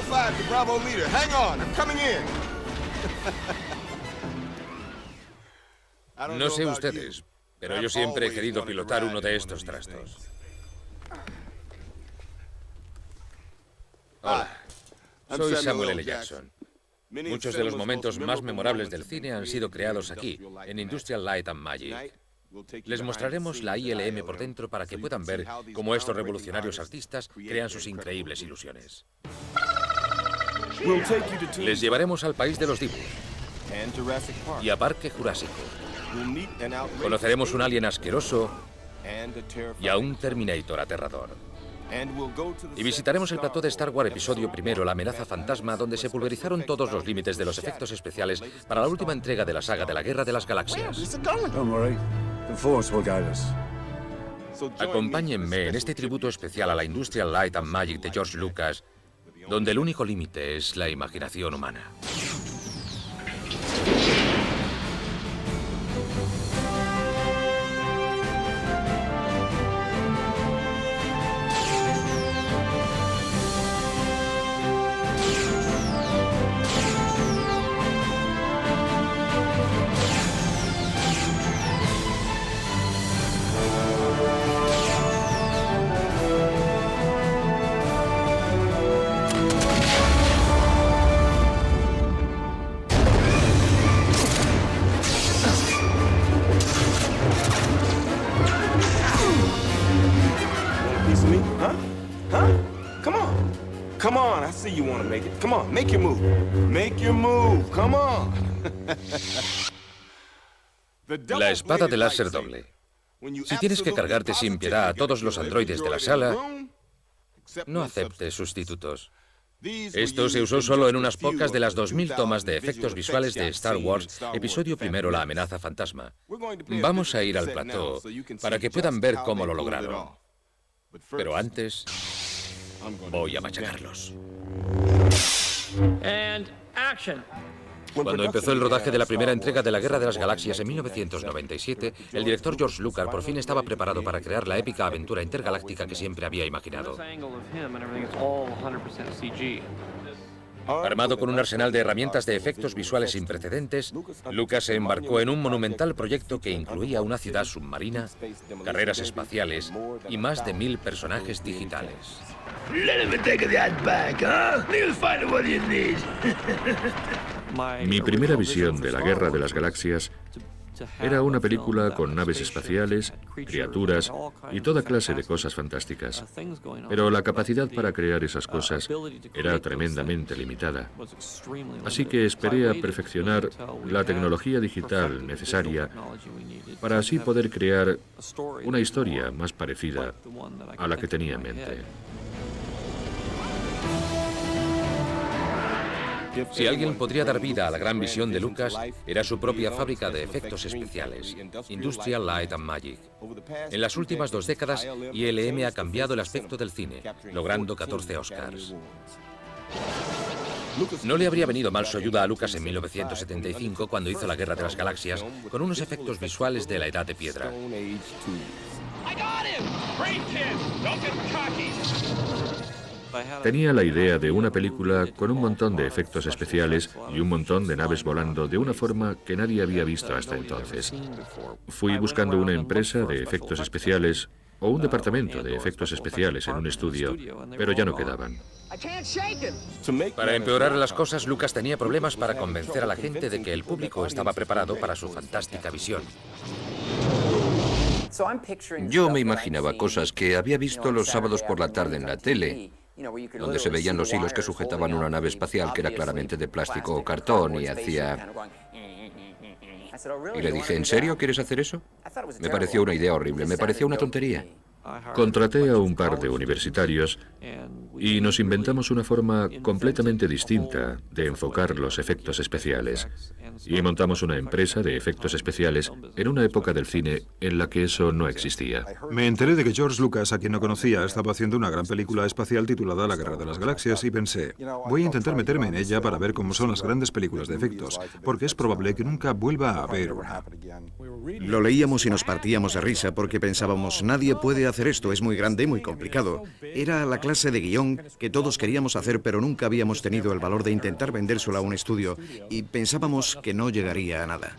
5 to Bravo leader. Hang on, I'm coming in. No sé ustedes, pero yo siempre he querido pilotar uno de estos trastos. Hola, soy Samuel L. Jackson. Muchos de los momentos más memorables del cine han sido creados aquí, en Industrial Light and Magic. Les mostraremos la ILM por dentro para que puedan ver cómo estos revolucionarios artistas crean sus increíbles ilusiones. Les llevaremos al país de los dibujos y a Parque Jurásico. Conoceremos un alien asqueroso y a un Terminator aterrador. Y visitaremos el plató de Star Wars Episodio I, La amenaza fantasma, donde se pulverizaron todos los límites de los efectos especiales para la última entrega de la saga de la Guerra de las Galaxias. Acompáñenme en este tributo especial a la Industrial Light and Magic de George Lucas, donde el único límite es la imaginación humana. Come on, make your move. Make your move, come on. La espada de láser doble. Si tienes que cargarte sin piedad a todos los androides de la sala, no aceptes sustitutos. Esto se usó solo en unas pocas de las 2000 tomas de efectos visuales de Star Wars, Episodio I, La amenaza fantasma. Vamos a ir al plató para que puedan ver cómo lo lograron. Pero antes, voy a machacarlos. Cuando empezó el rodaje de la primera entrega de la Guerra de las Galaxias en 1997, el director George Lucas por fin estaba preparado para crear la épica aventura intergaláctica que siempre había imaginado. Armado con un arsenal de herramientas de efectos visuales sin precedentes, Lucas se embarcó en un monumental proyecto que incluía una ciudad submarina, carreras espaciales y más de 1000 personajes digitales. Mi primera visión de la Guerra de las Galaxias era una película con naves espaciales, criaturas y toda clase de cosas fantásticas. Pero la capacidad para crear esas cosas era tremendamente limitada. Así que esperé a perfeccionar la tecnología digital necesaria para así poder crear una historia más parecida a la que tenía en mente. Si alguien podría dar vida a la gran visión de Lucas, era su propia fábrica de efectos especiales, Industrial Light and Magic. En las últimas 2 décadas, ILM ha cambiado el aspecto del cine, logrando 14 Oscars. No le habría venido mal su ayuda a Lucas en 1975, cuando hizo la Guerra de las Galaxias, con unos efectos visuales de la Edad de Piedra. Tenía la idea de una película con un montón de efectos especiales y un montón de naves volando de una forma que nadie había visto hasta entonces. Fui buscando una empresa de efectos especiales o un departamento de efectos especiales en un estudio, pero ya no quedaban. Para empeorar las cosas, Lucas tenía problemas para convencer a la gente de que el público estaba preparado para su fantástica visión. Yo me imaginaba cosas que había visto los sábados por la tarde en la tele, donde se veían los hilos que sujetaban una nave espacial que era claramente de plástico o cartón y hacía... Y le dije, ¿en serio quieres hacer eso? Me pareció una idea horrible, me pareció una tontería. Contraté a un par de universitarios y nos inventamos una forma completamente distinta de enfocar los efectos especiales. y montamos una empresa de efectos especiales en una época del cine en la que eso no existía. Me enteré de que George Lucas, a quien no conocía, estaba haciendo una gran película espacial titulada La Guerra de las Galaxias y pensé, voy a intentar meterme en ella para ver cómo son las grandes películas de efectos, porque es probable que nunca vuelva a haber una. Lo leíamos y nos partíamos de risa porque pensábamos, nadie puede hacer esto, es muy grande y muy complicado. Era la clase de guión que todos queríamos hacer, pero nunca habíamos tenido el valor de intentar vendérselo a un estudio y pensábamos que no llegaría a nada.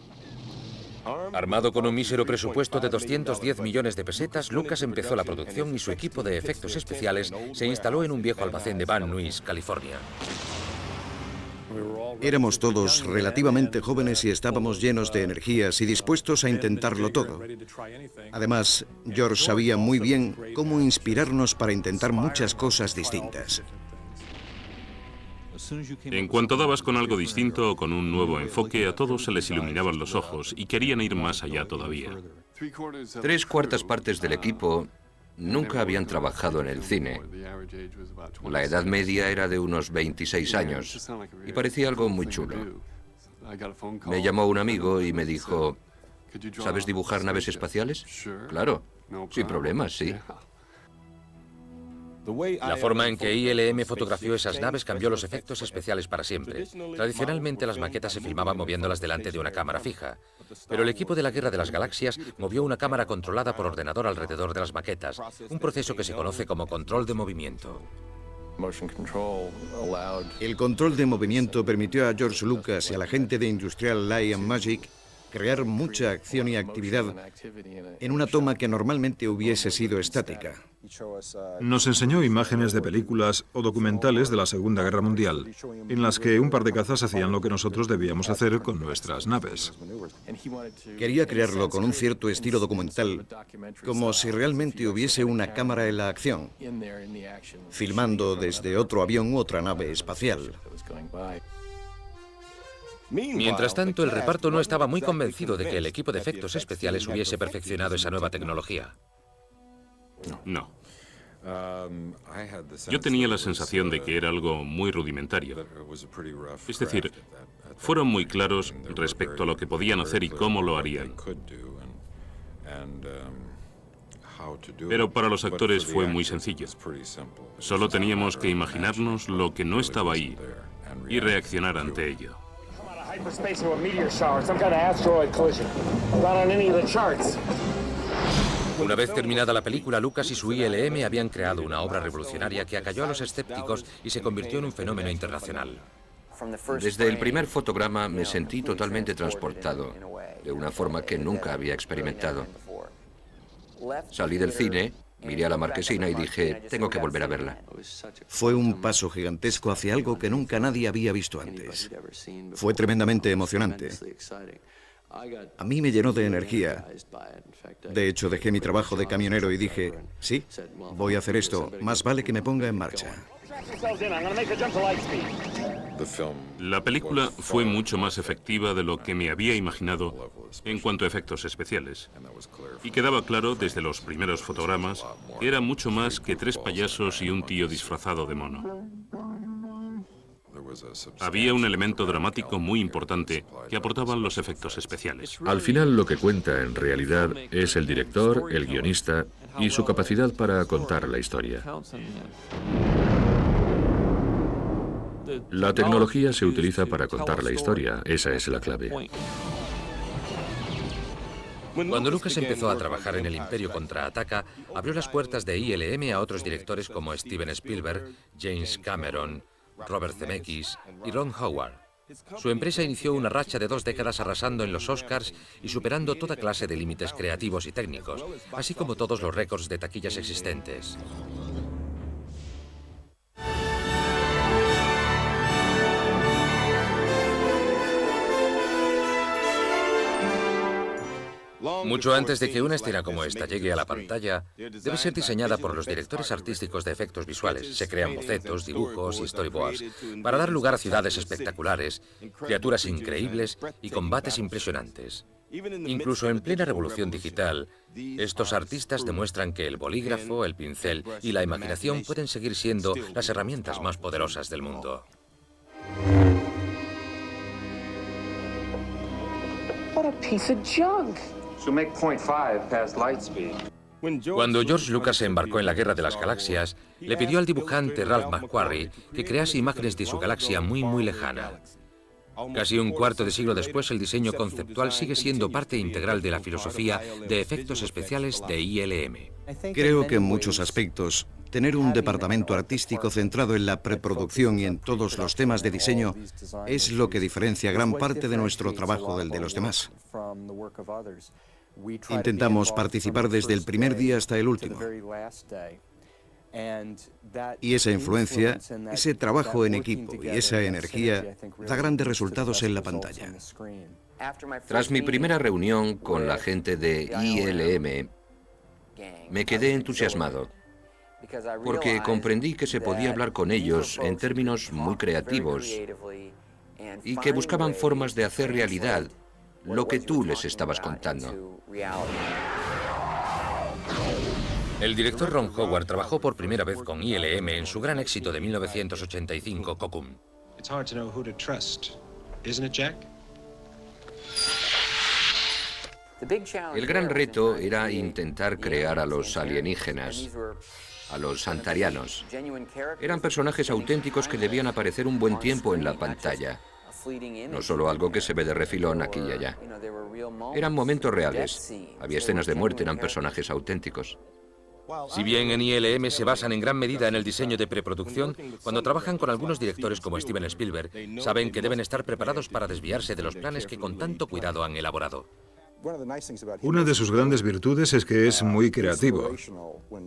Armado con un mísero presupuesto de 210 millones de pesetas, Lucas empezó la producción y su equipo de efectos especiales se instaló en un viejo almacén de Van Nuys, California. Éramos todos relativamente jóvenes y estábamos llenos de energías y dispuestos a intentarlo todo. Además, George sabía muy bien cómo inspirarnos para intentar muchas cosas distintas. En cuanto dabas con algo distinto o con un nuevo enfoque, a todos se les iluminaban los ojos y querían ir más allá todavía. 3/4 partes del equipo nunca habían trabajado en el cine. La edad media era de unos 26 años y parecía algo muy chulo. Me llamó un amigo y me dijo, ¿sabes dibujar naves espaciales? Claro, sin problemas, sí. La forma en que ILM fotografió esas naves cambió los efectos especiales para siempre. Tradicionalmente las maquetas se filmaban moviéndolas delante de una cámara fija, pero el equipo de la Guerra de las Galaxias movió una cámara controlada por ordenador alrededor de las maquetas, un proceso que se conoce como control de movimiento. El control de movimiento permitió a George Lucas y a la gente de Industrial Light and Magic crear mucha acción y actividad en una toma que normalmente hubiese sido estática. Nos enseñó imágenes de películas o documentales de la Segunda Guerra Mundial, en las que un par de cazas hacían lo que nosotros debíamos hacer con nuestras naves. Quería crearlo con un cierto estilo documental, como si realmente hubiese una cámara en la acción, filmando desde otro avión u otra nave espacial. Mientras tanto, el reparto no estaba muy convencido de que el equipo de efectos especiales hubiese perfeccionado esa nueva tecnología. No. Yo tenía la sensación de que era algo muy rudimentario. Es decir, fueron muy claros respecto a lo que podían hacer y cómo lo harían. Pero para los actores fue muy sencillo. Solo teníamos que imaginarnos lo que no estaba ahí y reaccionar ante ello. Una vez terminada la película, Lucas y su ILM habían creado una obra revolucionaria que acalló a los escépticos y se convirtió en un fenómeno internacional. Desde el primer fotograma me sentí totalmente transportado, de una forma que nunca había experimentado. Salí del cine, miré a la marquesina y dije, tengo que volver a verla. Fue un paso gigantesco hacia algo que nunca nadie había visto antes. Fue tremendamente emocionante. A mí me llenó de energía. De hecho, dejé mi trabajo de camionero y dije, sí, voy a hacer esto, más vale que me ponga en marcha. La película fue mucho más efectiva de lo que me había imaginado en cuanto a efectos especiales. Y quedaba claro desde los primeros fotogramas que era mucho más que 3 payasos y un tío disfrazado de mono. Había un elemento dramático muy importante que aportaban los efectos especiales. Al final lo que cuenta en realidad es el director, el guionista y su capacidad para contar la historia. La tecnología se utiliza para contar la historia, esa es la clave. Cuando Lucas empezó a trabajar en El Imperio Contraataca, abrió las puertas de ILM a otros directores como Steven Spielberg, James Cameron, Robert Zemeckis y Ron Howard. Su empresa inició una racha de 2 décadas arrasando en los Oscars y superando toda clase de límites creativos y técnicos, así como todos los récords de taquillas existentes. Mucho antes de que una escena como esta llegue a la pantalla, debe ser diseñada por los directores artísticos de efectos visuales. Se crean bocetos, dibujos y storyboards para dar lugar a ciudades espectaculares, criaturas increíbles y combates impresionantes. Incluso en plena revolución digital, estos artistas demuestran que el bolígrafo, el pincel y la imaginación pueden seguir siendo las herramientas más poderosas del mundo. What a piece of junk. So make 0.5 past light speed. Cuando George Lucas se embarcó en la Guerra de las Galaxias, le pidió al dibujante Ralph McQuarrie que crease imágenes de su galaxia muy lejana. Casi un cuarto de siglo después, el diseño conceptual sigue siendo parte integral de la filosofía de efectos especiales de ILM. Creo que en muchos aspectos, tener un departamento artístico centrado en la preproducción y en todos los temas de diseño es lo que diferencia gran parte de nuestro trabajo del de los demás. Intentamos participar desde el primer día hasta el último. Y esa influencia, ese trabajo en equipo y esa energía da grandes resultados en la pantalla. Tras mi primera reunión con la gente de ILM, me quedé entusiasmado, porque comprendí que se podía hablar con ellos en términos muy creativos y que buscaban formas de hacer realidad lo que tú les estabas contando. El director Ron Howard trabajó por primera vez con ILM en su gran éxito de 1985, Cocoon. El gran reto era intentar crear a los alienígenas, a los antarianos. Eran personajes auténticos que debían aparecer un buen tiempo en la pantalla, no solo algo que se ve de refilón aquí y allá. Eran momentos reales. Había escenas de muerte, eran personajes auténticos. Si bien en ILM se basan en gran medida en el diseño de preproducción, cuando trabajan con algunos directores como Steven Spielberg, saben que deben estar preparados para desviarse de los planes que con tanto cuidado han elaborado. Una de sus grandes virtudes es que es muy creativo.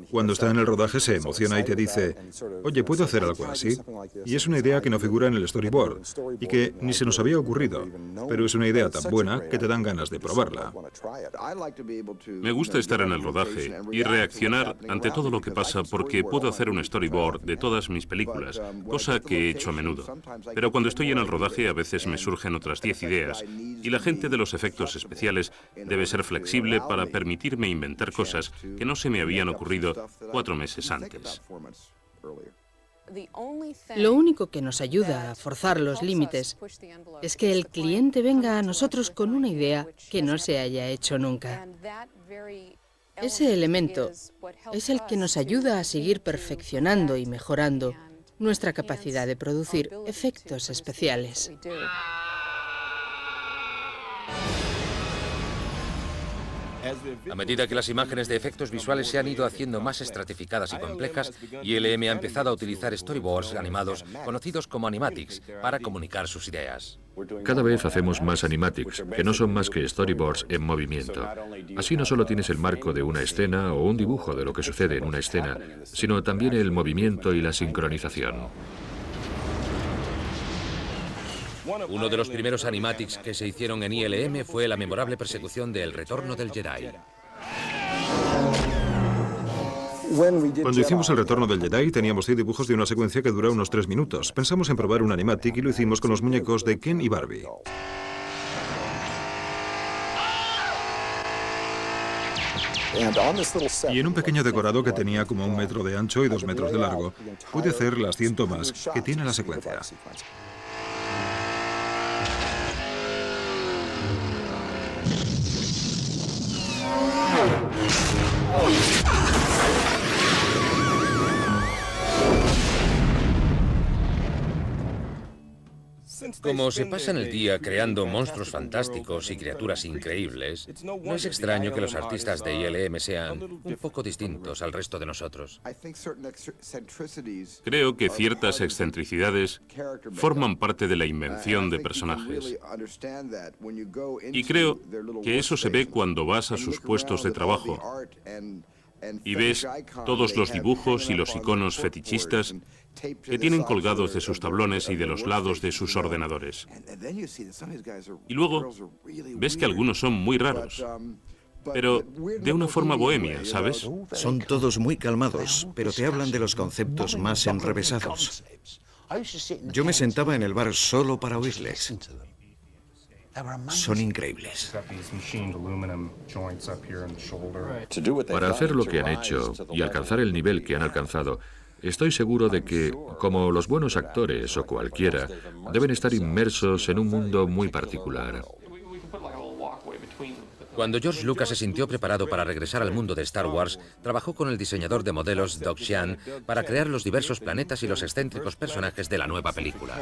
Cuando está en el rodaje se emociona y te dice, oye, ¿puedo hacer algo así? Y es una idea que no figura en el storyboard y que ni se nos había ocurrido, pero es una idea tan buena que te dan ganas de probarla. Me gusta estar en el rodaje y reaccionar ante todo lo que pasa porque puedo hacer un storyboard de todas mis películas, cosa que he hecho a menudo. Pero cuando estoy en el rodaje a veces me surgen otras 10 ideas y la gente de los efectos especiales debe ser flexible para permitirme inventar cosas que no se me habían ocurrido 4 meses antes. Lo único que nos ayuda a forzar los límites es que el cliente venga a nosotros con una idea que no se haya hecho nunca. Ese elemento es el que nos ayuda a seguir perfeccionando y mejorando nuestra capacidad de producir efectos especiales. A medida que las imágenes de efectos visuales se han ido haciendo más estratificadas y complejas, ILM ha empezado a utilizar storyboards animados, conocidos como animatics, para comunicar sus ideas. Cada vez hacemos más animatics, que no son más que storyboards en movimiento. Así no solo tienes el marco de una escena o un dibujo de lo que sucede en una escena, sino también el movimiento y la sincronización. Uno de los primeros animatics que se hicieron en ILM fue la memorable persecución de El Retorno del Jedi. Cuando hicimos El Retorno del Jedi teníamos 100 dibujos de una secuencia que dura unos 3 minutos. Pensamos en probar un animatic y lo hicimos con los muñecos de Ken y Barbie. Y en un pequeño decorado que tenía como 1 metro de ancho y 2 metros de largo, pude hacer las 100 tomas que tiene la secuencia. Como se pasan el día creando monstruos fantásticos y criaturas increíbles, no es extraño que los artistas de ILM sean un poco distintos al resto de nosotros. Creo que ciertas excentricidades forman parte de la invención de personajes. Y creo que eso se ve cuando vas a sus puestos de trabajo y ves todos los dibujos y los iconos fetichistas que tienen colgados de sus tablones y de los lados de sus ordenadores. Y luego ves que algunos son muy raros, pero de una forma bohemia, ¿sabes? Son todos muy calmados, pero te hablan de los conceptos más enrevesados. Yo me sentaba en el bar solo para oírles. Son increíbles. Para hacer lo que han hecho y alcanzar el nivel que han alcanzado, estoy seguro de que, como los buenos actores o cualquiera, deben estar inmersos en un mundo muy particular. Cuando George Lucas se sintió preparado para regresar al mundo de Star Wars, trabajó con el diseñador de modelos Doug Chiang para crear los diversos planetas y los excéntricos personajes de la nueva película.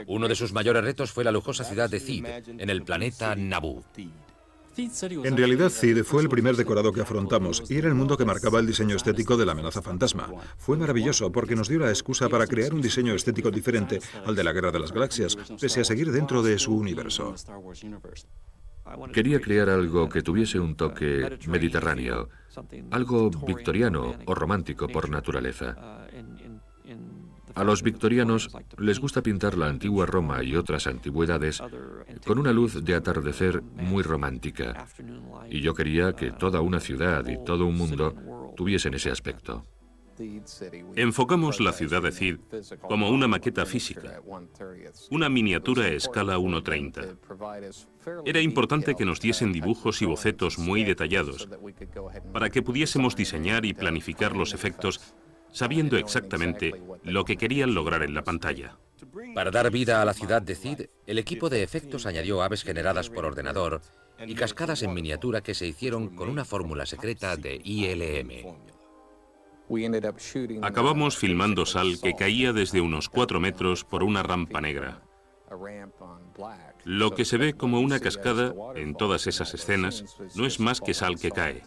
Uno de sus mayores retos fue la lujosa ciudad de Theed, en el planeta Naboo. En realidad, Theed fue el primer decorado que afrontamos y era el mundo que marcaba el diseño estético de la amenaza fantasma. Fue maravilloso porque nos dio la excusa para crear un diseño estético diferente al de la Guerra de las Galaxias, pese a seguir dentro de su universo. Quería crear algo que tuviese un toque mediterráneo, algo victoriano o romántico por naturaleza. A los victorianos les gusta pintar la antigua Roma y otras antigüedades con una luz de atardecer muy romántica. Y yo quería que toda una ciudad y todo un mundo tuviesen ese aspecto. Enfocamos la ciudad de Theed como una maqueta física, una miniatura a escala 1:30. Era importante que nos diesen dibujos y bocetos muy detallados para que pudiésemos diseñar y planificar los efectos sabiendo exactamente lo que querían lograr en la pantalla. Para dar vida a la ciudad de Theed, el equipo de efectos añadió aves generadas por ordenador y cascadas en miniatura que se hicieron con una fórmula secreta de ILM. Acabamos filmando sal que caía desde unos 4 metros por una rampa negra. Lo que se ve como una cascada en todas esas escenas no es más que sal que cae.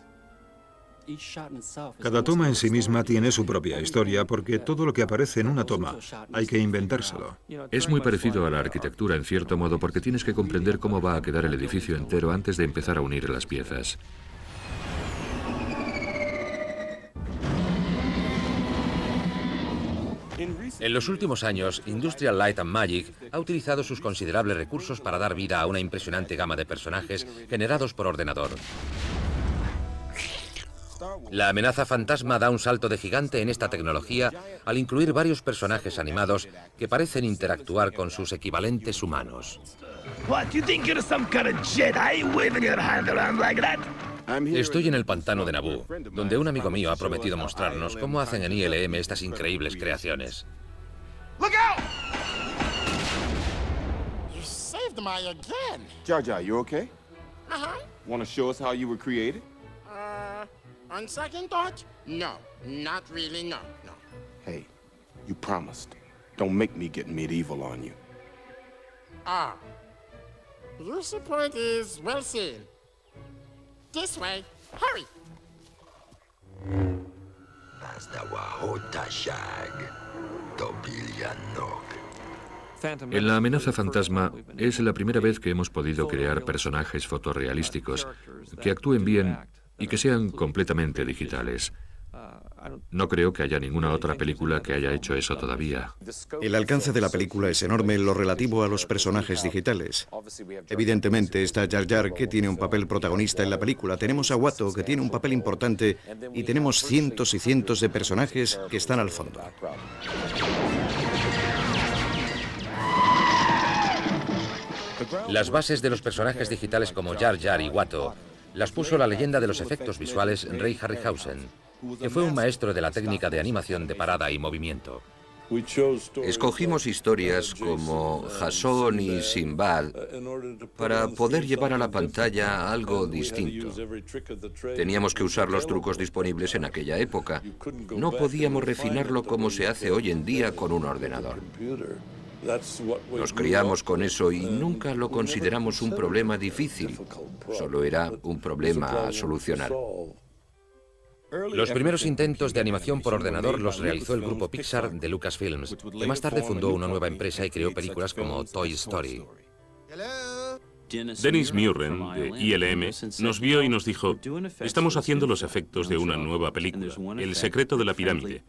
Cada toma en sí misma tiene su propia historia porque todo lo que aparece en una toma hay que inventárselo. Es muy parecido a la arquitectura en cierto modo porque tienes que comprender cómo va a quedar el edificio entero antes de empezar a unir las piezas. En los últimos años, Industrial Light and Magic ha utilizado sus considerables recursos para dar vida a una impresionante gama de personajes generados por ordenador. La amenaza fantasma da un salto de gigante en esta tecnología al incluir varios personajes animados que parecen interactuar con sus equivalentes humanos. Estoy en el pantano de Naboo, donde un amigo mío ha prometido mostrarnos cómo hacen en ILM estas increíbles creaciones. Jar Jar, you okay? Want to show us how you were created? On second thought, no, not really, no. Hey, you promised. Don't make me get medieval on you. Ah, your support is well seen. This way, hurry. En la amenaza fantasma es la primera vez que hemos podido crear personajes fotorrealísticos que actúen bien y que sean completamente digitales. No creo que haya ninguna otra película que haya hecho eso todavía. El alcance de la película es enorme en lo relativo a los personajes digitales. Evidentemente está Jar Jar, que tiene un papel protagonista en la película. Tenemos a Watto, que tiene un papel importante. Y tenemos cientos y cientos de personajes que están al fondo. Las bases de los personajes digitales como Jar Jar y Watto las puso la leyenda de los efectos visuales Ray Harryhausen, que fue un maestro de la técnica de animación de parada y movimiento. Escogimos historias como Jasón y Sinbad para poder llevar a la pantalla algo distinto. Teníamos que usar los trucos disponibles en aquella época. No podíamos refinarlo como se hace hoy en día con un ordenador. Nos criamos con eso y nunca lo consideramos un problema difícil. Solo era un problema a solucionar. Los primeros intentos de animación por ordenador los realizó el grupo Pixar de Lucasfilms, que más tarde fundó una nueva empresa y creó películas como Toy Story. Dennis Muren, de ILM, nos vio y nos dijo: estamos haciendo los efectos de una nueva película, El secreto de la pirámide.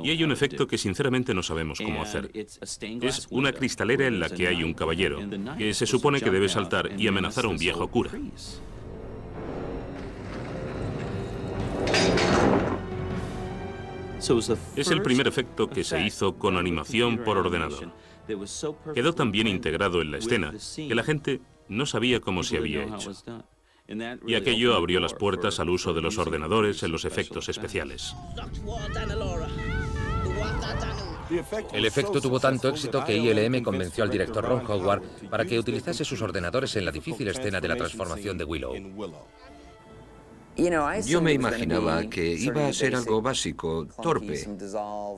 Y hay un efecto que sinceramente no sabemos cómo hacer. Es una cristalera en la que hay un caballero, que se supone que debe saltar y amenazar a un viejo cura. Es el primer efecto que se hizo con animación por ordenador. Quedó tan bien integrado en la escena que la gente no sabía cómo se había hecho. Y aquello abrió las puertas al uso de los ordenadores en los efectos especiales. El efecto tuvo tanto éxito que ILM convenció al director Ron Howard para que utilizase sus ordenadores en la difícil escena de la transformación de Willow. Yo me imaginaba que iba a ser algo básico, torpe,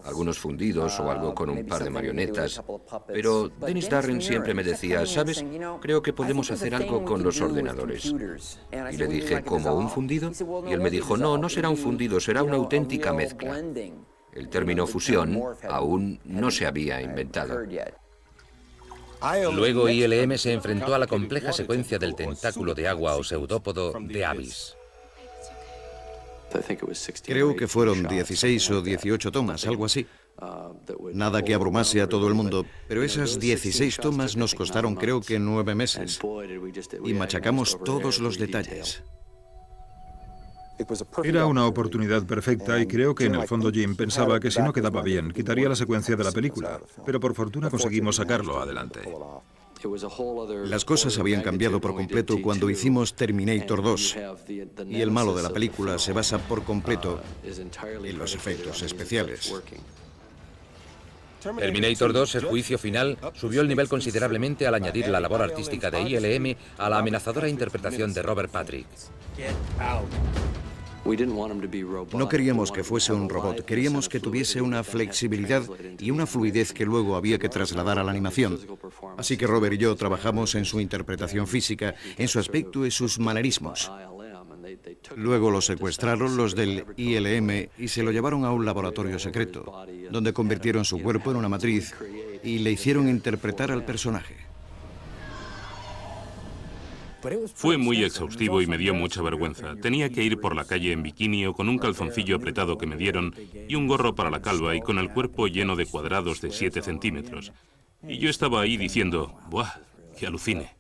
algunos fundidos o algo con un par de marionetas, pero Dennis Darren siempre me decía, ¿sabes? Creo que podemos hacer algo con los ordenadores. Y le dije, ¿como un fundido? Y él me dijo, no, no será un fundido, será una auténtica mezcla. El término fusión aún no se había inventado. Luego ILM se enfrentó a la compleja secuencia del tentáculo de agua o pseudópodo de Abyss. Creo que fueron 16 o 18 tomas, algo así. Nada que abrumase a todo el mundo, pero esas 16 tomas nos costaron creo que 9 meses. Y machacamos todos los detalles. Era una oportunidad perfecta y creo que en el fondo Jim pensaba que si no quedaba bien, quitaría la secuencia de la película. Pero por fortuna conseguimos sacarlo adelante. Las cosas habían cambiado por completo cuando hicimos Terminator 2, y el malo de la película se basa por completo en los efectos especiales. Terminator 2, el juicio final, subió el nivel considerablemente al añadir la labor artística de ILM a la amenazadora interpretación de Robert Patrick. No queríamos que fuese un robot, queríamos que tuviese una flexibilidad y una fluidez que luego había que trasladar a la animación. Así que Robert y yo trabajamos en su interpretación física, en su aspecto y sus manerismos. Luego lo secuestraron los del ILM y se lo llevaron a un laboratorio secreto, donde convirtieron su cuerpo en una matriz y le hicieron interpretar al personaje. Fue muy exhaustivo y me dio mucha vergüenza. Tenía que ir por la calle en bikini o con un calzoncillo apretado que me dieron y un gorro para la calva y con el cuerpo lleno de cuadrados de 7 centímetros. Y yo estaba ahí diciendo, ¡buah! ¡Qué alucine!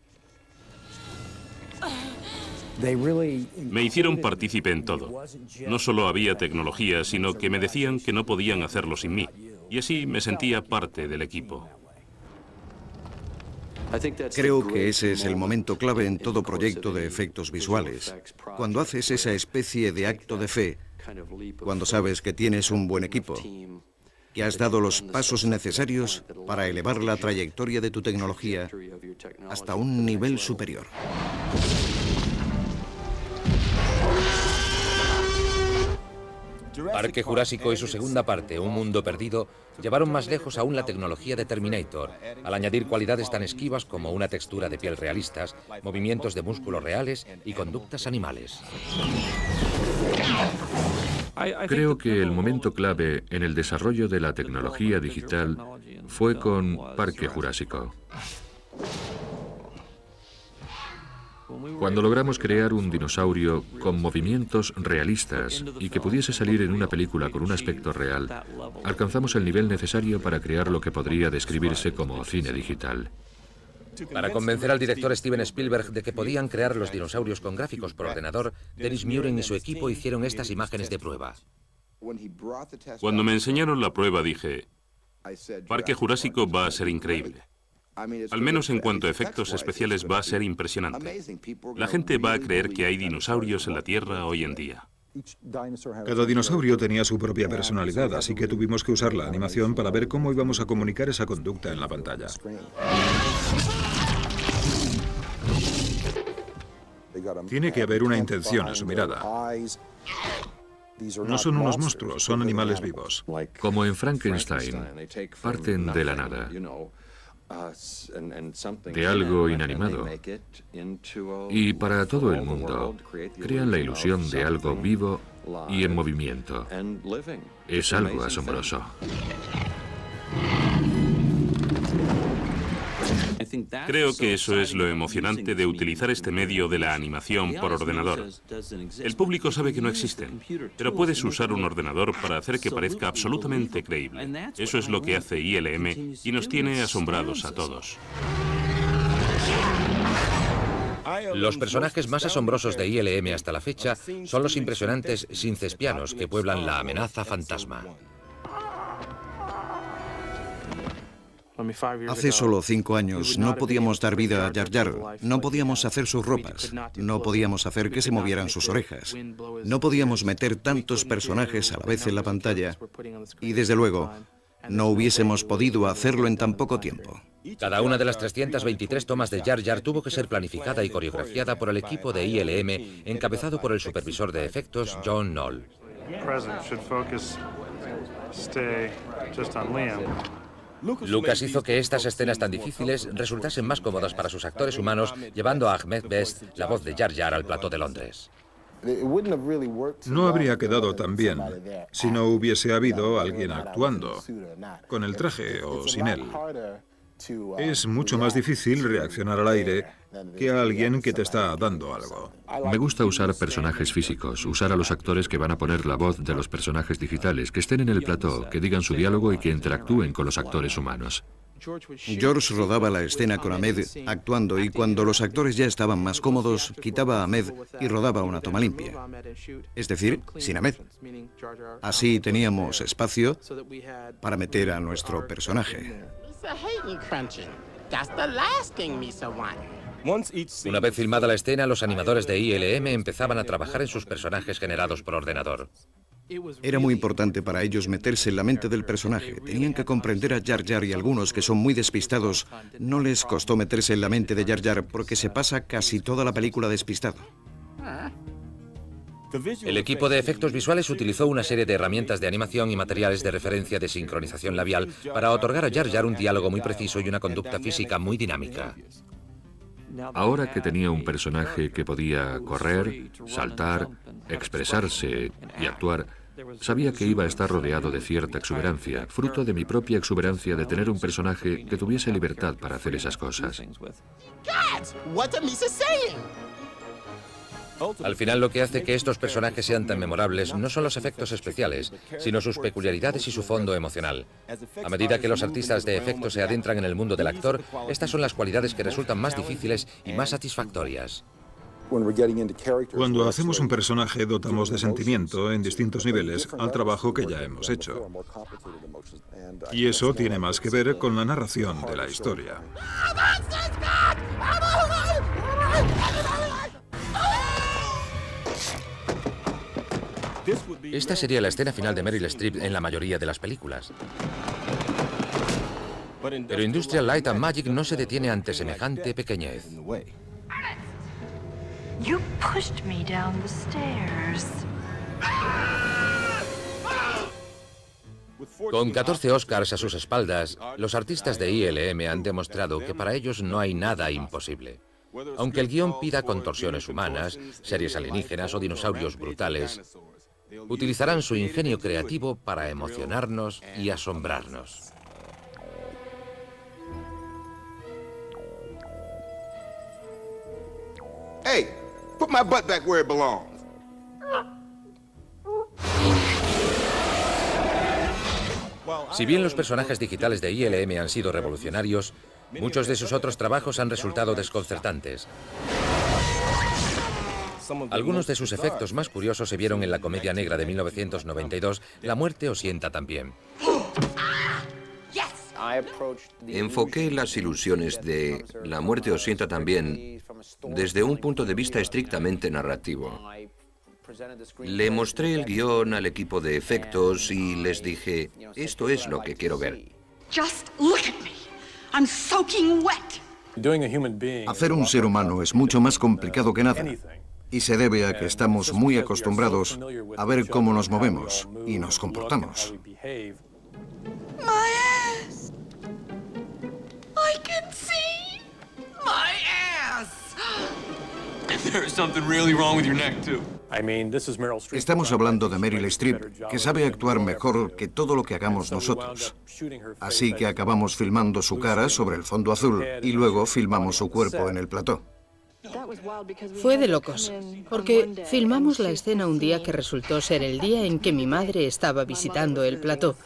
Me hicieron partícipe en todo. No solo había tecnología, sino que me decían que no podían hacerlo sin mí. Y así me sentía parte del equipo. Creo que ese es el momento clave en todo proyecto de efectos visuales. Cuando haces esa especie de acto de fe, cuando sabes que tienes un buen equipo, que has dado los pasos necesarios para elevar la trayectoria de tu tecnología hasta un nivel superior. Parque Jurásico y su segunda parte, Un Mundo Perdido, llevaron más lejos aún la tecnología de Terminator, al añadir cualidades tan esquivas como una textura de piel realistas, movimientos de músculos reales y conductas animales. Creo que el momento clave en el desarrollo de la tecnología digital fue con Parque Jurásico. Cuando logramos crear un dinosaurio con movimientos realistas y que pudiese salir en una película con un aspecto real, alcanzamos el nivel necesario para crear lo que podría describirse como cine digital. Para convencer al director Steven Spielberg de que podían crear los dinosaurios con gráficos por ordenador, Dennis Muren y su equipo hicieron estas imágenes de prueba. Cuando me enseñaron la prueba dije, Parque Jurásico va a ser increíble. Al menos en cuanto a efectos especiales va a ser impresionante. La gente va a creer que hay dinosaurios en la Tierra hoy en día. Cada dinosaurio tenía su propia personalidad, así que tuvimos que usar la animación para ver cómo íbamos a comunicar esa conducta en la pantalla. Tiene que haber una intención en su mirada. No son unos monstruos, son animales vivos. Como en Frankenstein, parten de la nada, de algo inanimado, y para todo el mundo crean la ilusión de algo vivo y en movimiento. Es algo asombroso. Creo que eso es lo emocionante de utilizar este medio de la animación por ordenador. El público sabe que no existen, pero puedes usar un ordenador para hacer que parezca absolutamente creíble. Eso es lo que hace ILM y nos tiene asombrados a todos. Los personajes más asombrosos de ILM hasta la fecha son los impresionantes sincespianos que pueblan la amenaza fantasma. Hace solo 5 años no podíamos dar vida a Jar Jar, no podíamos hacer sus ropas, no podíamos hacer que se movieran sus orejas, no podíamos meter tantos personajes a la vez en la pantalla y, desde luego, no hubiésemos podido hacerlo en tan poco tiempo. Cada una de las 323 tomas de Jar Jar tuvo que ser planificada y coreografiada por el equipo de ILM, encabezado por el supervisor de efectos John Knoll. Lucas hizo que estas escenas tan difíciles resultasen más cómodas para sus actores humanos, llevando a Ahmed Best, la voz de Jar Jar, al plató de Londres. No habría quedado tan bien si no hubiese habido alguien actuando, con el traje o sin él. Es mucho más difícil reaccionar al aire que a alguien que te está dando algo. Me gusta usar personajes físicos, usar a los actores que van a poner la voz de los personajes digitales, que estén en el plató, que digan su diálogo y que interactúen con los actores humanos. George rodaba la escena con Ahmed actuando y cuando los actores ya estaban más cómodos, quitaba a Ahmed y rodaba una toma limpia. Es decir, sin Ahmed. Así teníamos espacio para meter a nuestro personaje. Una vez filmada la escena, los animadores de ILM empezaban a trabajar en sus personajes generados por ordenador. Era muy importante para ellos meterse en la mente del personaje. Tenían que comprender a Jar Jar y algunos que son muy despistados no les costó meterse en la mente de Jar Jar porque se pasa casi toda la película despistado. El equipo de efectos visuales utilizó una serie de herramientas de animación y materiales de referencia de sincronización labial para otorgar a Jar Jar un diálogo muy preciso y una conducta física muy dinámica. Ahora que tenía un personaje que podía correr, saltar, expresarse y actuar, sabía que iba a estar rodeado de cierta exuberancia, fruto de mi propia exuberancia de tener un personaje que tuviese libertad para hacer esas cosas. Al final, lo que hace que estos personajes sean tan memorables no son los efectos especiales, sino sus peculiaridades y su fondo emocional. A medida que los artistas de efectos se adentran en el mundo del actor, estas son las cualidades que resultan más difíciles y más satisfactorias. Cuando hacemos un personaje, dotamos de sentimiento en distintos niveles al trabajo que ya hemos hecho. Y eso tiene más que ver con la narración de la historia. Esta sería la escena final de Meryl Streep en la mayoría de las películas. Pero Industrial Light and Magic no se detiene ante semejante pequeñez. You pushed me down the stairs. Con 14 Oscars a sus espaldas, los artistas de ILM han demostrado que para ellos no hay nada imposible. Aunque el guión pida contorsiones humanas, series alienígenas o dinosaurios brutales, utilizarán su ingenio creativo para emocionarnos y asombrarnos. Hey, put my butt back where it belongs. Si bien los personajes digitales de ILM han sido revolucionarios, muchos de sus otros trabajos han resultado desconcertantes. Algunos de sus efectos más curiosos se vieron en la comedia negra de 1992, La muerte os sienta también. Enfoqué las ilusiones de La muerte os sienta también desde un punto de vista estrictamente narrativo. Le mostré el guión al equipo de efectos y les dije, esto es lo que quiero ver. Just look at me. I'm soaking wet. Hacer un ser humano es mucho más complicado que nada. Y se debe a que estamos muy acostumbrados a ver cómo nos movemos y nos comportamos. My ass. I can see my ass. There's something really wrong with your neck, too. Estamos hablando de Meryl Streep, que sabe actuar mejor que todo lo que hagamos nosotros. Así que acabamos filmando su cara sobre el fondo azul y luego filmamos su cuerpo en el plató. Fue de locos, porque filmamos la escena un día que resultó ser el día en que mi madre estaba visitando el plató.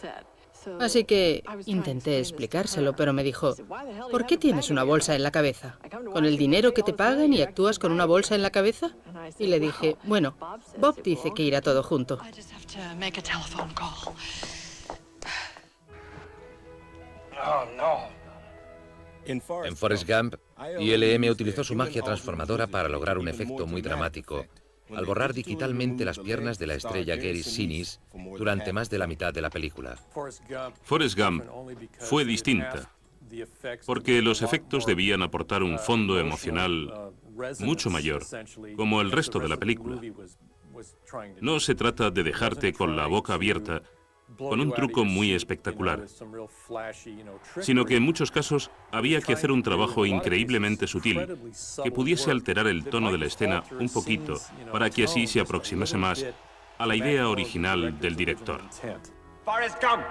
Así que intenté explicárselo, pero me dijo, ¿por qué tienes una bolsa en la cabeza? ¿Con el dinero que te pagan y actúas con una bolsa en la cabeza? Y le dije, bueno, Bob dice que irá todo junto. En Forrest Gump, ILM utilizó su magia transformadora para lograr un efecto muy dramático, al borrar digitalmente las piernas de la estrella Gary Sinise durante más de la mitad de la película. Forrest Gump fue distinta, porque los efectos debían aportar un fondo emocional mucho mayor, como el resto de la película. No se trata de dejarte con la boca abierta con un truco muy espectacular, sino que en muchos casos había que hacer un trabajo increíblemente sutil, que pudiese alterar el tono de la escena un poquito, para que así se aproximase más a la idea original del director. Forrest Gump!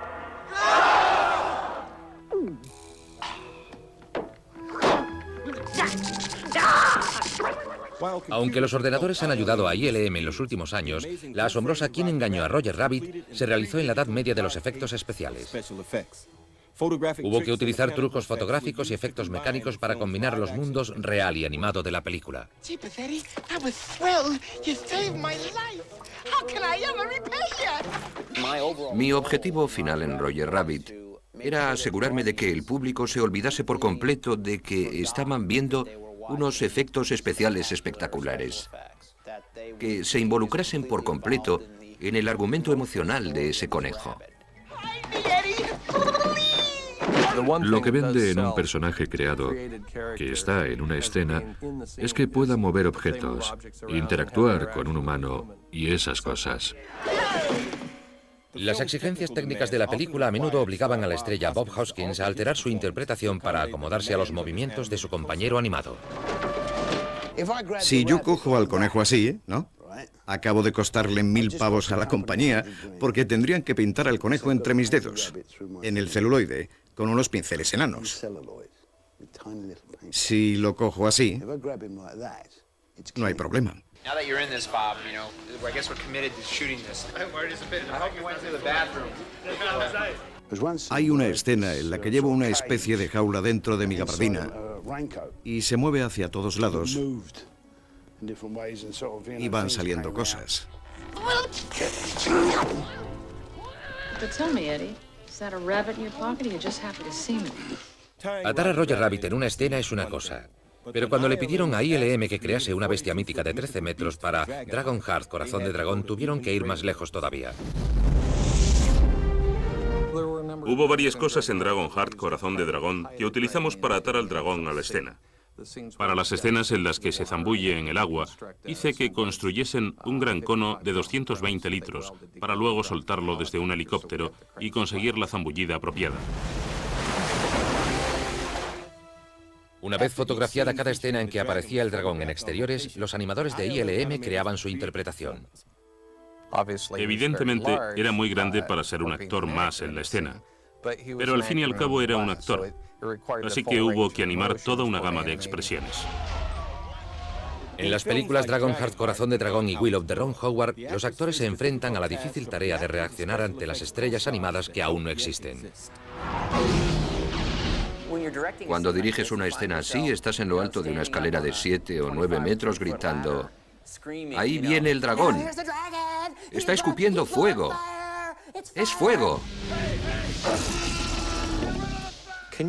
Aunque los ordenadores han ayudado a ILM en los últimos años, la asombrosa ¿Quién engañó a Roger Rabbit? Se realizó en la Edad Media de los efectos especiales. Hubo que utilizar trucos fotográficos y efectos mecánicos para combinar los mundos real y animado de la película. Mi objetivo final en Roger Rabbit era asegurarme de que el público se olvidase por completo de que estaban viendo unos efectos especiales espectaculares, que se involucrasen por completo en el argumento emocional de ese conejo. Lo que vende en un personaje creado, que está en una escena, es que pueda mover objetos, interactuar con un humano y esas cosas. Las exigencias técnicas de la película a menudo obligaban a la estrella Bob Hoskins a alterar su interpretación para acomodarse a los movimientos de su compañero animado. Si yo cojo al conejo así, ¿no? Acabo de costarle 1000 pavos a la compañía porque tendrían que pintar al conejo entre mis dedos, en el celuloide, con unos pinceles enanos. Si lo cojo así, no hay problema. Now that you're in this, Bob, you know, I guess we're committed to shooting this. I hope you went to the bathroom. Hay una escena en la que llevo una especie de jaula dentro de mi gabardina y se mueve hacia todos lados y van saliendo cosas. But tell me, Eddie, is that a rabbit in your pocket or you're just happy to see me? Atar a Roger Rabbit en una escena es una cosa, pero cuando le pidieron a ILM que crease una bestia mítica de 13 metros para Dragonheart, Corazón de Dragón, tuvieron que ir más lejos todavía. Hubo varias cosas en Dragonheart, Corazón de Dragón, que utilizamos para atar al dragón a la escena. Para las escenas en las que se zambulle en el agua, hice que construyesen un gran cono de 220 litros, para luego soltarlo desde un helicóptero y conseguir la zambullida apropiada. Una vez fotografiada cada escena en que aparecía el dragón en exteriores, los animadores de ILM creaban su interpretación. Evidentemente, era muy grande para ser un actor más en la escena, pero al fin y al cabo era un actor, así que hubo que animar toda una gama de expresiones. En las películas Dragonheart, Corazón de Dragón y Willow de Ron Howard, los actores se enfrentan a la difícil tarea de reaccionar ante las estrellas animadas que aún no existen. Cuando diriges una escena así, estás en lo alto de una escalera de 7 o 9 metros gritando: ¡ahí viene el dragón! ¡Está escupiendo fuego! ¡Es fuego!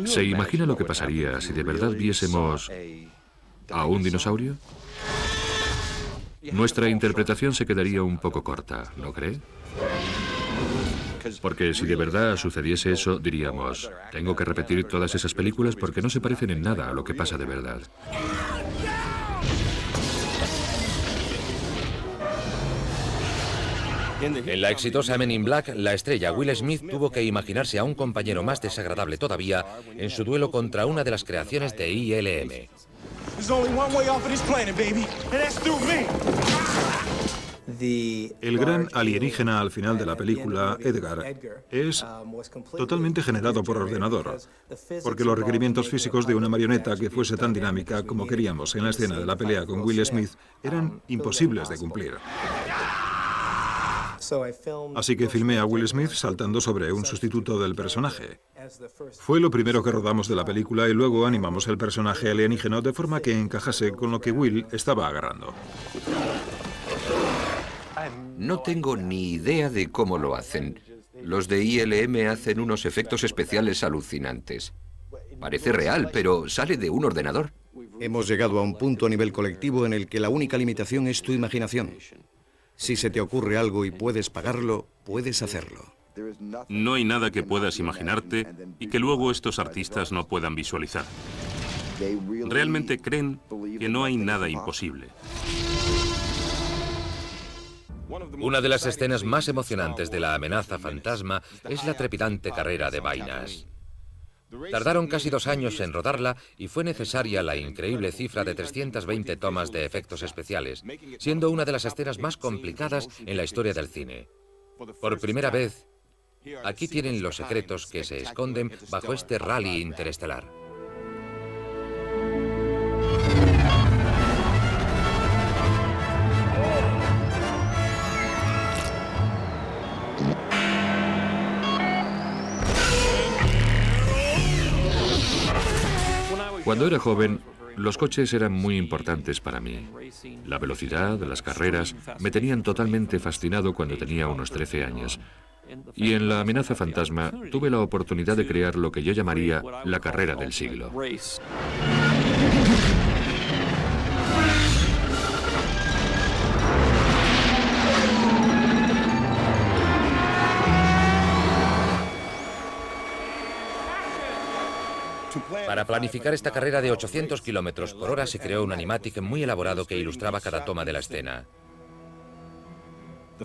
¿Se imagina lo que pasaría si de verdad viésemos a un dinosaurio? Nuestra interpretación se quedaría un poco corta, ¿no cree? Porque si de verdad sucediese eso, diríamos, tengo que repetir todas esas películas porque no se parecen en nada a lo que pasa de verdad. En la exitosa Men in Black, la estrella Will Smith tuvo que imaginarse a un compañero más desagradable todavía en su duelo contra una de las creaciones de ILM. El gran alienígena al final de la película, Edgar, es totalmente generado por ordenador, porque los requerimientos físicos de una marioneta que fuese tan dinámica como queríamos en la escena de la pelea con Will Smith eran imposibles de cumplir. Así que filmé a Will Smith saltando sobre un sustituto del personaje. Fue lo primero que rodamos de la película y luego animamos el personaje alienígena de forma que encajase con lo que Will estaba agarrando. No tengo ni idea de cómo lo hacen. Los de ILM hacen unos efectos especiales alucinantes. Parece real, pero sale de un ordenador. Hemos llegado a un punto a nivel colectivo en el que la única limitación es tu imaginación. Si se te ocurre algo y puedes pagarlo, puedes hacerlo. No hay nada que puedas imaginarte y que luego estos artistas no puedan visualizar. Realmente creen que no hay nada imposible. Una de las escenas más emocionantes de La amenaza fantasma es la trepidante carrera de vainas. Tardaron casi 2 años en rodarla y fue necesaria la increíble cifra de 320 tomas de efectos especiales, siendo una de las escenas más complicadas en la historia del cine. Por primera vez, aquí tienen los secretos que se esconden bajo este rally interestelar. Cuando era joven, los coches eran muy importantes para mí. La velocidad, las carreras, me tenían totalmente fascinado cuando tenía unos 13 años. Y en La amenaza fantasma tuve la oportunidad de crear lo que yo llamaría la carrera del siglo. Para planificar esta carrera de 800 kilómetros por hora se creó un animatic muy elaborado que ilustraba cada toma de la escena.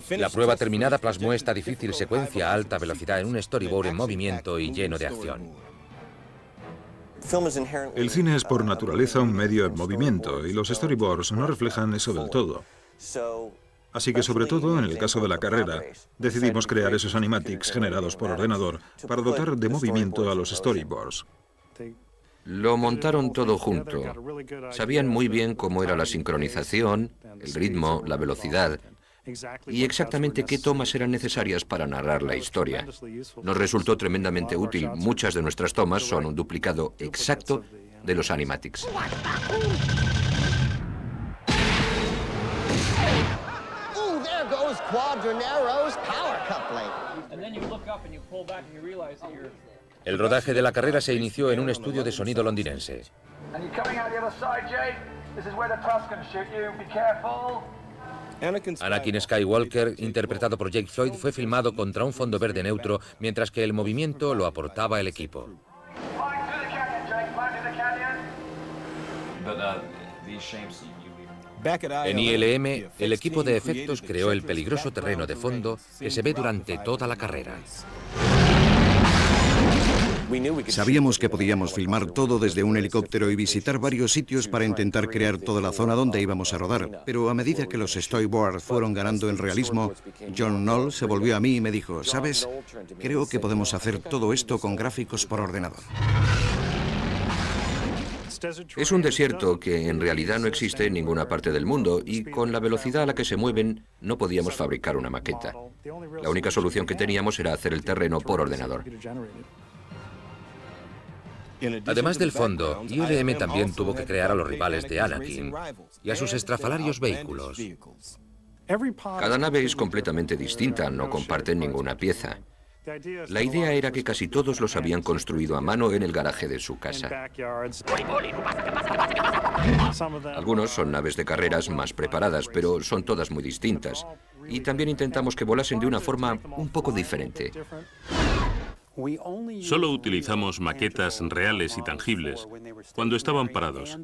La prueba terminada plasmó esta difícil secuencia a alta velocidad en un storyboard en movimiento y lleno de acción. El cine es por naturaleza un medio en movimiento y los storyboards no reflejan eso del todo. Así que, sobre todo en el caso de la carrera, decidimos crear esos animatics generados por ordenador para dotar de movimiento a los storyboards. Lo montaron todo junto. Sabían muy bien cómo era la sincronización, el ritmo, la velocidad y exactamente qué tomas eran necesarias para narrar la historia. Nos resultó tremendamente útil. Muchas de nuestras tomas son un duplicado exacto de los animatics. El rodaje de la carrera se inició en un estudio de sonido londinense. Anakin Skywalker, interpretado por Jake Floyd, fue filmado contra un fondo verde neutro, mientras que el movimiento lo aportaba el equipo. En ILM, el equipo de efectos creó el peligroso terreno de fondo que se ve durante toda la carrera. Sabíamos que podíamos filmar todo desde un helicóptero y visitar varios sitios para intentar crear toda la zona donde íbamos a rodar. Pero a medida que los storyboards fueron ganando en realismo, John Knoll se volvió a mí y me dijo, ¿sabes? Creo que podemos hacer todo esto con gráficos por ordenador. Es un desierto que en realidad no existe en ninguna parte del mundo y con la velocidad a la que se mueven no podíamos fabricar una maqueta. La única solución que teníamos era hacer el terreno por ordenador. Además del fondo, ILM también tuvo que crear a los rivales de Anakin y a sus estrafalarios vehículos. Cada nave es completamente distinta, no comparten ninguna pieza. La idea era que casi todos los habían construido a mano en el garaje de su casa. Algunos son naves de carreras más preparadas, pero son todas muy distintas. Y también intentamos que volasen de una forma un poco diferente. Solo utilizamos maquetas reales y tangibles cuando estaban parados,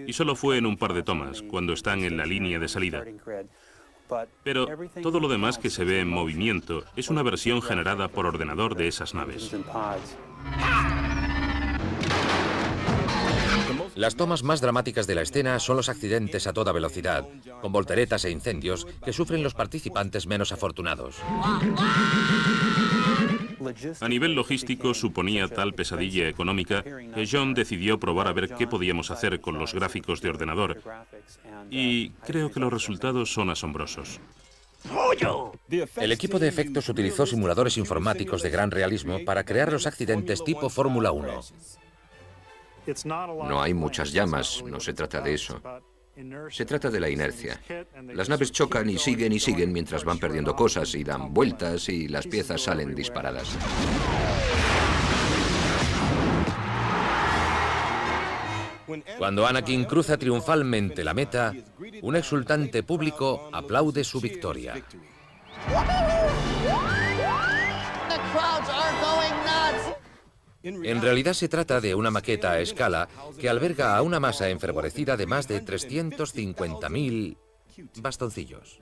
y solo fue en un par de tomas, cuando están en la línea de salida. Pero todo lo demás que se ve en movimiento es una versión generada por ordenador de esas naves. Las tomas más dramáticas de la escena son los accidentes a toda velocidad, con volteretas e incendios que sufren los participantes menos afortunados. A nivel logístico suponía tal pesadilla económica que John decidió probar a ver qué podíamos hacer con los gráficos de ordenador. Y creo que los resultados son asombrosos. El equipo de efectos utilizó simuladores informáticos de gran realismo para crear los accidentes tipo Fórmula 1. No hay muchas llamas, no se trata de eso. Se trata de la inercia. Las naves chocan y siguen mientras van perdiendo cosas y dan vueltas y las piezas salen disparadas. Cuando Anakin cruza triunfalmente la meta, un exultante público aplaude su victoria. En realidad se trata de una maqueta a escala que alberga a una masa enfervorecida de más de 350.000 bastoncillos.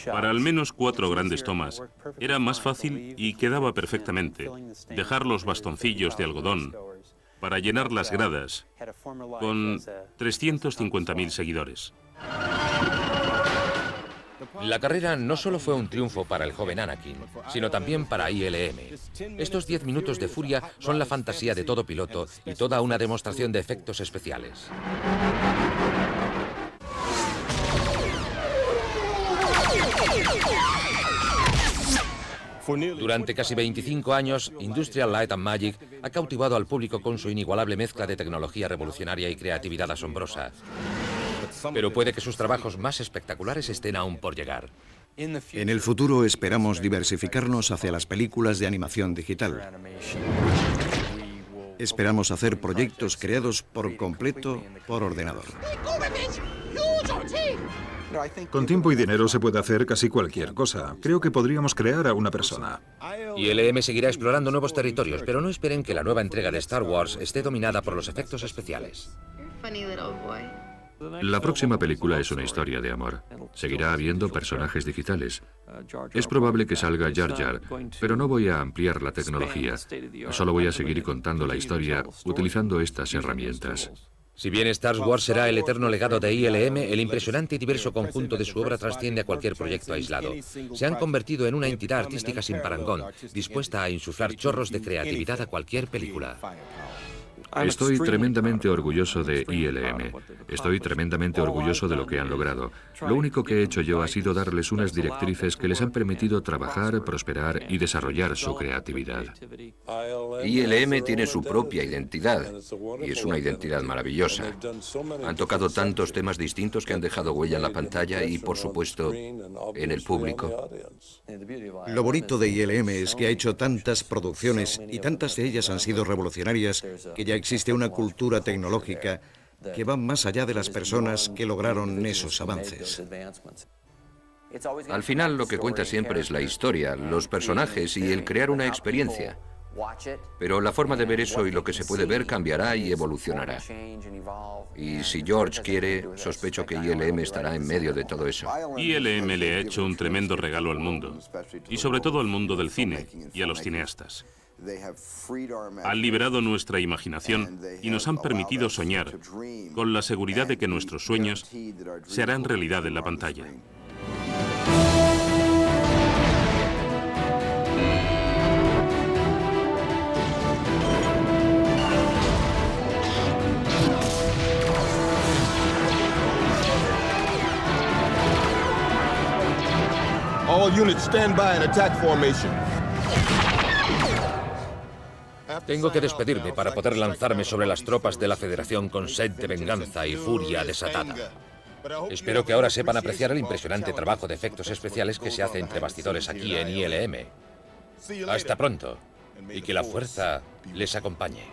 Para al menos 4 grandes tomas, era más fácil y quedaba perfectamente dejar los bastoncillos de algodón para llenar las gradas con 350.000 seguidores. La carrera no solo fue un triunfo para el joven Anakin, sino también para ILM. Estos 10 minutos de furia son la fantasía de todo piloto y toda una demostración de efectos especiales. Durante casi 25 años, Industrial Light and Magic ha cautivado al público con su inigualable mezcla de tecnología revolucionaria y creatividad asombrosa. Pero puede que sus trabajos más espectaculares estén aún por llegar. En el futuro esperamos diversificarnos hacia las películas de animación digital. Esperamos hacer proyectos creados por completo por ordenador. Con tiempo y dinero se puede hacer casi cualquier cosa. Creo que podríamos crear a una persona. ILM seguirá explorando nuevos territorios, pero no esperen que la nueva entrega de Star Wars esté dominada por los efectos especiales. La próxima película es una historia de amor. Seguirá habiendo personajes digitales. Es probable que salga Jar Jar, pero no voy a ampliar la tecnología. Solo voy a seguir contando la historia utilizando estas herramientas. Si bien Star Wars será el eterno legado de ILM, el impresionante y diverso conjunto de su obra trasciende a cualquier proyecto aislado. Se han convertido en una entidad artística sin parangón, dispuesta a insuflar chorros de creatividad a cualquier película. Estoy tremendamente orgulloso de ILM. Estoy tremendamente orgulloso de lo que han logrado. Lo único que he hecho yo ha sido darles unas directrices que les han permitido trabajar, prosperar y desarrollar su creatividad. ILM tiene su propia identidad, y es una identidad maravillosa. Han tocado tantos temas distintos que han dejado huella en la pantalla y, por supuesto, en el público. Lo bonito de ILM es que ha hecho tantas producciones y tantas de ellas han sido revolucionarias que ya existe una cultura tecnológica que va más allá de las personas que lograron esos avances. Al final lo que cuenta siempre es la historia, los personajes y el crear una experiencia. Pero la forma de ver eso y lo que se puede ver cambiará y evolucionará. Y si George quiere, sospecho que ILM estará en medio de todo eso. ILM le ha hecho un tremendo regalo al mundo, y sobre todo al mundo del cine y a los cineastas. Han liberado nuestra imaginación y nos han permitido soñar con la seguridad de que nuestros sueños se harán realidad en la pantalla. All units stand by in attack formation. Tengo que despedirme para poder lanzarme sobre las tropas de la Federación con sed de venganza y furia desatada. Espero que ahora sepan apreciar el impresionante trabajo de efectos especiales que se hace entre bastidores aquí en ILM. Hasta pronto, y que la fuerza les acompañe.